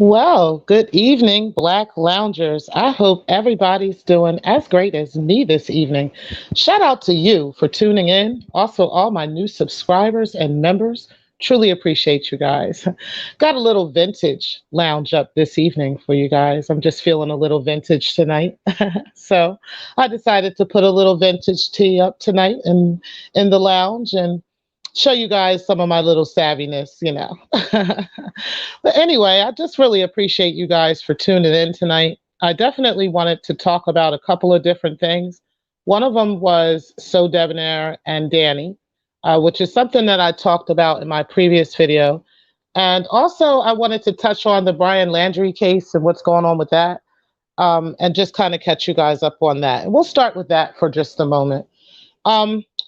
Well, good evening, Black Loungers. I hope everybody's doing as great as me this evening. Shout out to you for tuning in. Also, all my new subscribers and members. Truly appreciate you guys. Got a little vintage lounge up this evening for you guys. I'm just feeling a little vintage tonight. So I decided to put a little vintage tea up tonight in the lounge and show you guys some of my little savviness. But anyway, I just really appreciate you guys for tuning in tonight. I definitely wanted to talk about a couple of different things. One of them was So Debonair and Danny, which is something that I talked about in my previous video. And also, I wanted to touch on the Brian Landry case and what's going on with that, and just kind of catch you guys up on that. And we'll start with that for just a moment.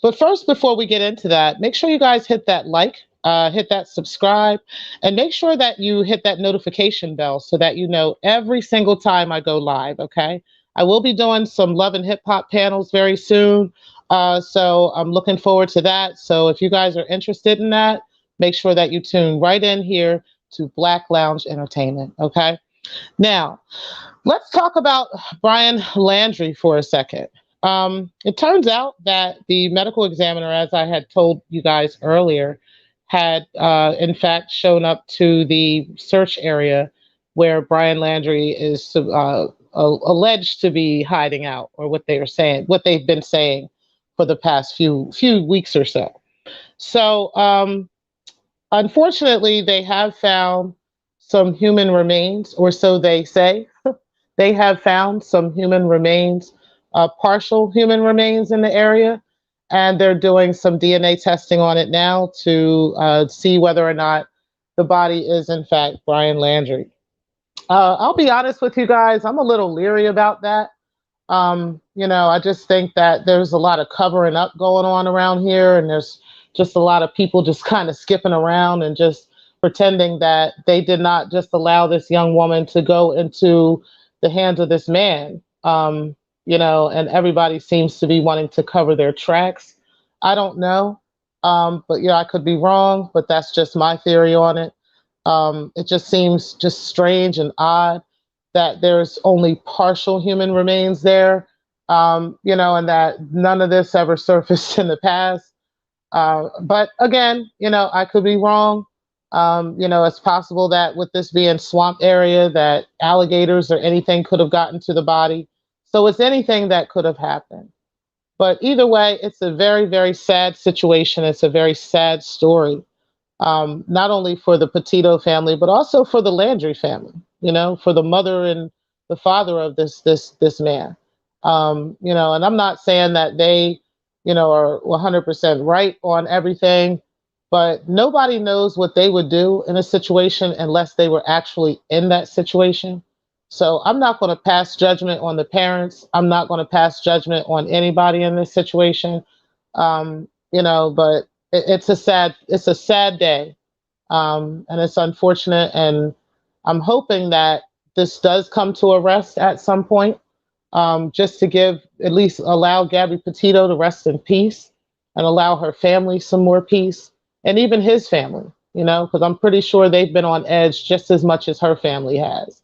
But first, before we get into that, make sure you guys hit that like, hit that subscribe, and make sure that you hit that notification bell so that you know every single time I go live, okay? I will be doing some love and hip hop panels very soon. So I'm looking forward to that. So if you guys are interested in that, make sure that you tune right in here to Black Lounge Entertainment, okay? Now, let's talk about Brian Landry for a second. It turns out that the medical examiner, as I had told you guys earlier, had in fact shown up to the search area where Brian Landry is alleged to be hiding out, or what they are saying, what they've been saying for the past few weeks or so. So, unfortunately, they have found some human remains, or so they say. They have found some human remains, partial human remains in the area, and they're doing some DNA testing on it now to see whether or not the body is, in fact, Brian Landry. I'll be honest with you guys, I'm a little leery about that. I just think that there's a lot of covering up going on around here, and there's just a lot of people just kind of skipping around and just pretending that they did not just allow this young woman to go into the hands of this man. And everybody seems to be wanting to cover their tracks. I don't know. But I could be wrong, but that's just my theory on it. It just seems just strange and odd that there's only partial human remains there, and that none of this ever surfaced in the past. But again, I could be wrong. It's possible that with this being swamp area, that alligators or anything could have gotten to the body. So it's anything that could have happened. But either way, it's a very, very sad situation. It's a very sad story, not only for the Petito family, but also for the Landry family. For the mother and the father of this man. And I'm not saying that they, are 100% right on everything, but nobody knows what they would do in a situation unless they were actually in that situation. So I'm not going to pass judgment on the parents. I'm not going to pass judgment on anybody in this situation. But it's a sad day. And it's unfortunate. And I'm hoping that this does come to a rest at some point, just to at least allow Gabby Petito to rest in peace and allow her family some more peace, and even his family, because I'm pretty sure they've been on edge just as much as her family has.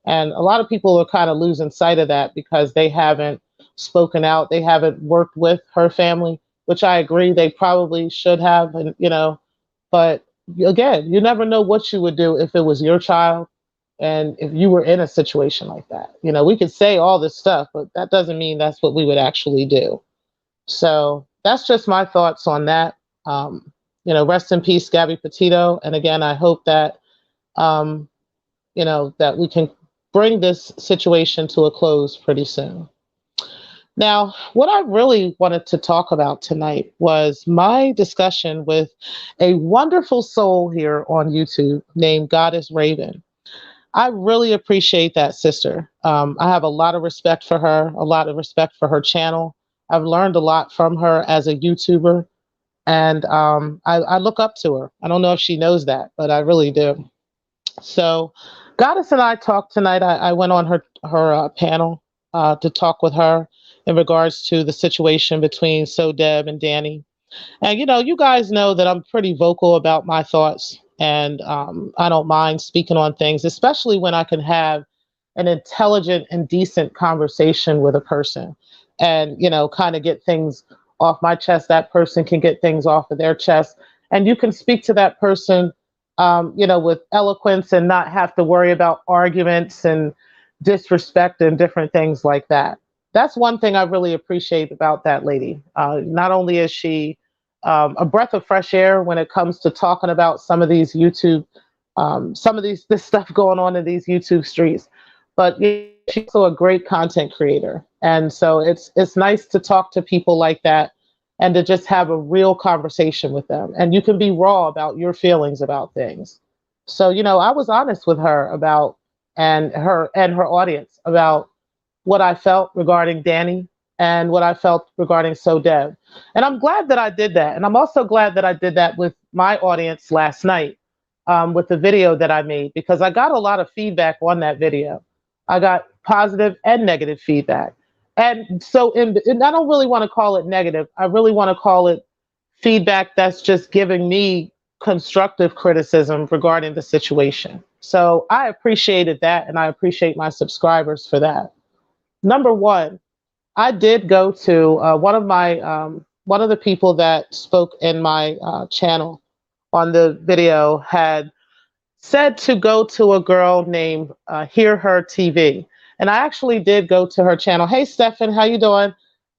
And a lot of people are kind of losing sight of that because they haven't spoken out. They haven't worked with her family, which I agree they probably should have. And, but again, you never know what you would do if it was your child and if you were in a situation like that. We could say all this stuff, but that doesn't mean that's what we would actually do. So that's just my thoughts on that. Rest in peace, Gabby Petito. And again, I hope that, that we can bring this situation to a close pretty soon. Now, what I really wanted to talk about tonight was my discussion with a wonderful soul here on YouTube named Goddess Raven. I really appreciate that sister. I have a lot of respect for her, a lot of respect for her channel. I've learned a lot from her as a YouTuber, and I look up to her. I don't know if she knows that, but I really do. So Goddess and I talked tonight. I went on her panel to talk with her in regards to the situation between So Deb and Danny. And, you guys know that I'm pretty vocal about my thoughts and I don't mind speaking on things, especially when I can have an intelligent and decent conversation with a person, and kind of get things off my chest. That person can get things off of their chest, and you can speak to that person, with eloquence and not have to worry about arguments and disrespect and different things like that. That's one thing I really appreciate about that lady. Not only is she a breath of fresh air when it comes to talking about some of these YouTube, some of this stuff going on in these YouTube streets, but she's also a great content creator. And so it's nice to talk to people like that and to just have a real conversation with them. And you can be raw about your feelings about things. So, I was honest with her about and her audience about what I felt regarding Danny and what I felt regarding SODEB. And I'm glad that I did that. And I'm also glad that I did that with my audience last night, with the video that I made, because I got a lot of feedback on that video. I got positive and negative feedback. And so and I don't really want to call it negative. I really want to call it feedback that's just giving me constructive criticism regarding the situation. So I appreciated that, and I appreciate my subscribers for that. Number one, I did go to one of the people that spoke in my channel on the video had said to go to a girl named Hear Her TV, and I actually did go to her channel. Hey, Stefan, how you doing?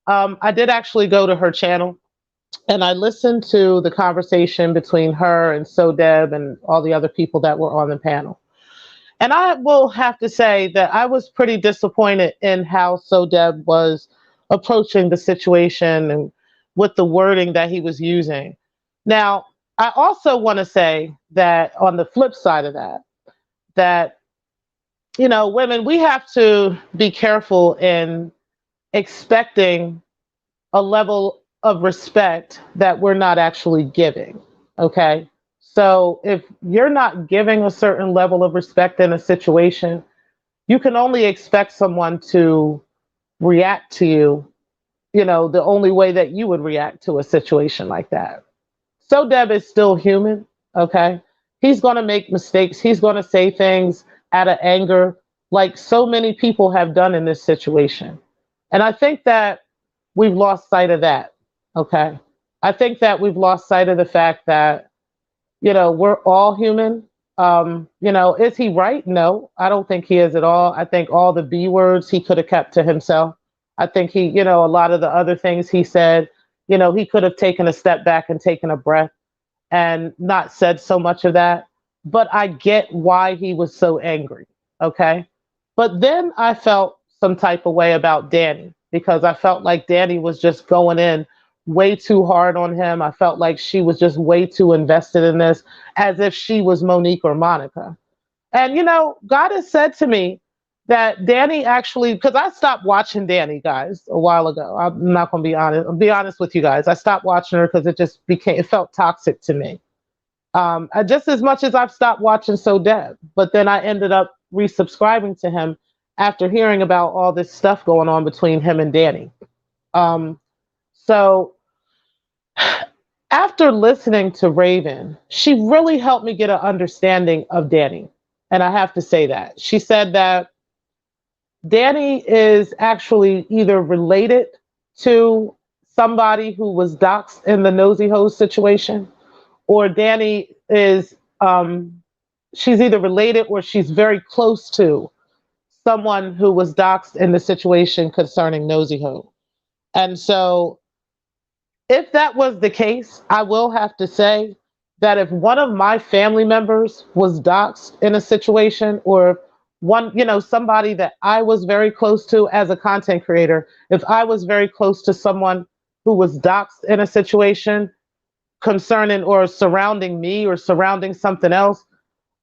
I did actually go to her channel, and I listened to the conversation between her and SODEB and all the other people that were on the panel. And I will have to say that I was pretty disappointed in how SODEB was approaching the situation and with the wording that he was using. Now, I also want to say that on the flip side of that, women, we have to be careful in expecting a level of respect that we're not actually giving. Okay. So if you're not giving a certain level of respect in a situation, you can only expect someone to react to you, the only way that you would react to a situation like that. SODEB is still human, okay? He's going to make mistakes. He's going to say things out of anger, like so many people have done in this situation. And I think that we've lost sight of that, okay? I think that we've lost sight of the fact that, we're all human. Is he right? No, I don't think he is at all. I think all the B words he could have kept to himself. I think he, a lot of the other things he said, he could have taken a step back and taken a breath and not said so much of that. But I get why he was so angry. Okay. But then I felt some type of way about Danny, because I felt like Danny was just going in way too hard on him. I felt like she was just way too invested in this, as if she was Monique or Monica. And, God has said to me that Danny actually, because I stopped watching Danny, guys, a while ago. I'm not going to be honest. I'll be honest with you guys. I stopped watching her because it felt toxic to me. Just as much as I've stopped watching SODEB, but then I ended up resubscribing to him after hearing about all this stuff going on between him and Danny. So after listening to Raven, she really helped me get an understanding of Danny. And I have to say that. She said that Danny is actually either related to somebody who was doxxed in the Nosy Hose situation, or Danny is, she's either related or she's very close to someone who was doxxed in the situation concerning Nosy Hose. And so if that was the case, I will have to say that if one of my family members was doxxed in a situation, or somebody that I was very close to as a content creator, if I was very close to someone who was doxxed in a situation concerning or surrounding me or surrounding something else,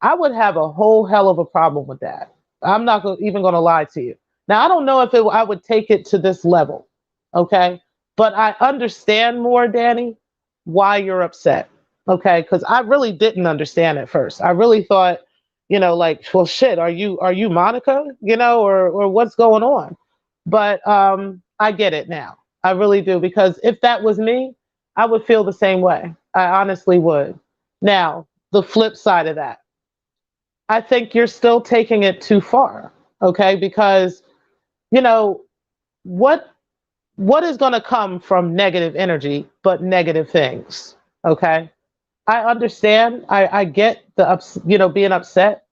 I would have a whole hell of a problem with that. I'm not even going to lie to you. Now, I don't know if I would take it to this level, okay? But I understand more, Danny, why you're upset, okay? Because I really didn't understand at first. I really thought, well, shit, are you Monica, or what's going on? But I get it now. I really do, because if that was me, I would feel the same way. I honestly would. Now, the flip side of that, I think you're still taking it too far. Okay, because you know what what is going to come from negative energy but negative things. Okay, I understand. I get the being upset.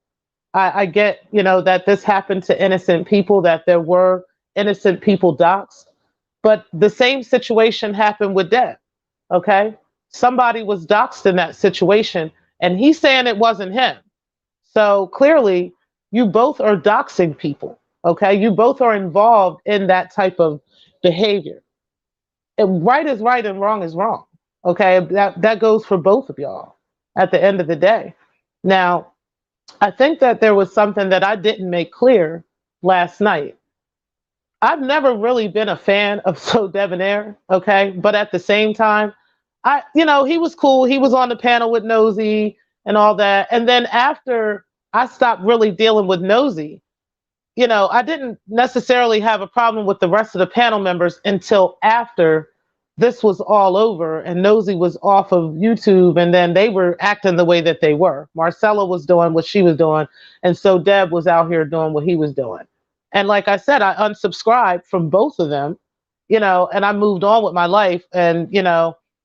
I get, that this happened to innocent people, that there were innocent people doxxed, but the same situation happened with Deb. Okay, somebody was doxxed in that situation, and he's saying it wasn't him. So clearly, you both are doxing people. Okay, you both are involved in that type of behavior. And right is right and wrong is wrong. Okay, that goes for both of y'all at the end of the day. Now, I think that there was something that I didn't make clear last night. I've never really been a fan of So Debonair, okay? But at the same time, he was cool. He was on the panel with Nosy and all that. And then after I stopped really dealing with Nosy, I didn't necessarily have a problem with the rest of the panel members until after this was all over and Nosy was off of YouTube, and then they were acting the way that they were. Marcella was doing what she was doing, and so Deb was out here doing what he was doing. And like I said, I unsubscribed from both of them, and I moved on with my life. And,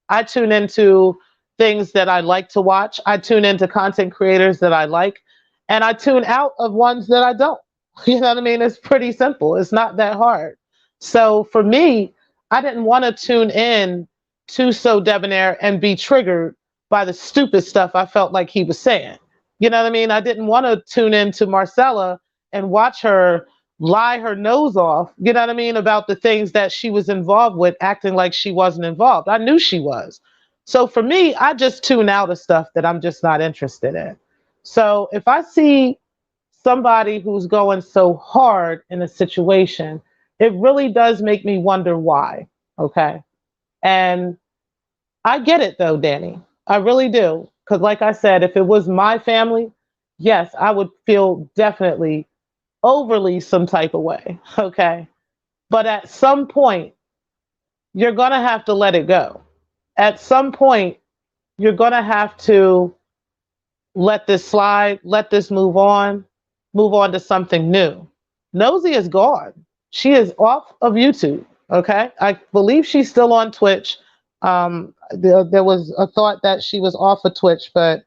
I tune into things that I like to watch. I tune into content creators that I like, and I tune out of ones that I don't. You know what I mean? It's pretty simple. It's not that hard. So for me, I didn't want to tune in to So Debonair and be triggered by the stupid stuff I felt like he was saying. You know what I mean? I didn't want to tune in to Marcella and watch her lie her nose off, you know what I mean, about the things that she was involved with, acting like she wasn't involved. I knew she was. So for me, I just tune out of stuff that I'm just not interested in. So if I see somebody who's going so hard in a situation, it really does make me wonder why. Okay. And I get it though, Danny. I really do. Because, like I said, if it was my family, yes, I would feel definitely overly some type of way. Okay. But at some point, you're going to have to let it go. At some point, you're going to have to let this slide, let this move on to something new. Nosy is gone. She is off of YouTube. Okay. I believe she's still on Twitch. There was a thought that she was off of Twitch, but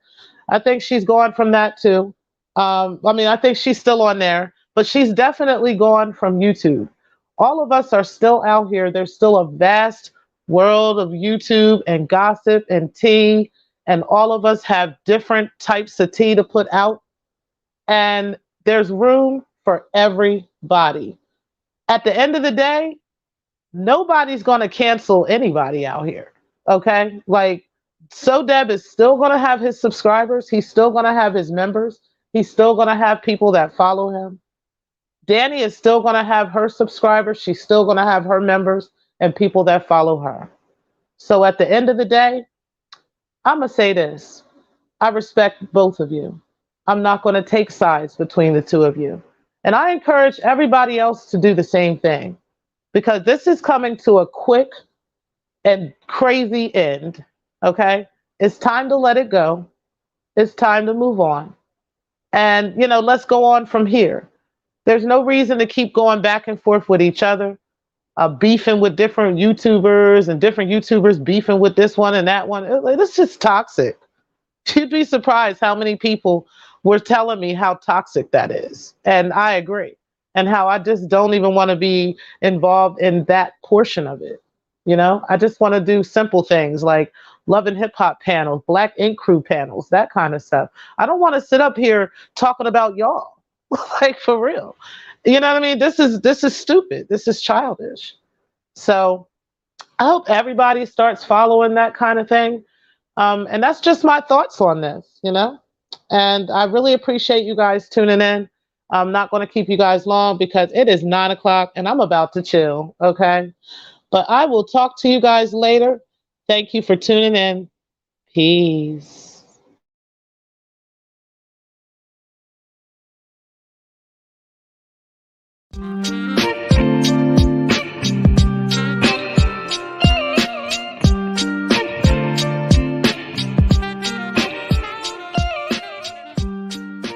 I think she's gone from that too. I think she's still on there, but she's definitely gone from YouTube. All of us are still out here. There's still a vast world of YouTube and gossip and tea, and all of us have different types of tea to put out. And there's room for everybody. At the end of the day, nobody's going to cancel anybody out here. Okay? Like, So Deb is still going to have his subscribers. He's still going to have his members. He's still going to have people that follow him. DANI is still going to have her subscribers. She's still going to have her members and people that follow her. So at the end of the day, I'm going to say this. I respect both of you. I'm not going to take sides between the two of you. And I encourage everybody else to do the same thing, because this is coming to a quick and crazy end. Okay? It's time to let it go. It's time to move on. And, let's go on from here. There's no reason to keep going back and forth with each other, beefing with different YouTubers and different YouTubers beefing with this one and that one. It's just toxic. You'd be surprised how many people were telling me how toxic that is. And I agree. And how I just don't even want to be involved in that portion of it. I just want to do simple things like Love and Hip Hop panels, Black Ink Crew panels, that kind of stuff. I don't want to sit up here talking about y'all. Like, for real. You know what I mean? This is stupid. This is childish. So I hope everybody starts following that kind of thing. And that's just my thoughts on this, and I really appreciate you guys tuning in. I'm not going to keep you guys long because it is 9 o'clock and I'm about to chill. Okay. But I will talk to you guys later. Thank you for tuning in. Peace.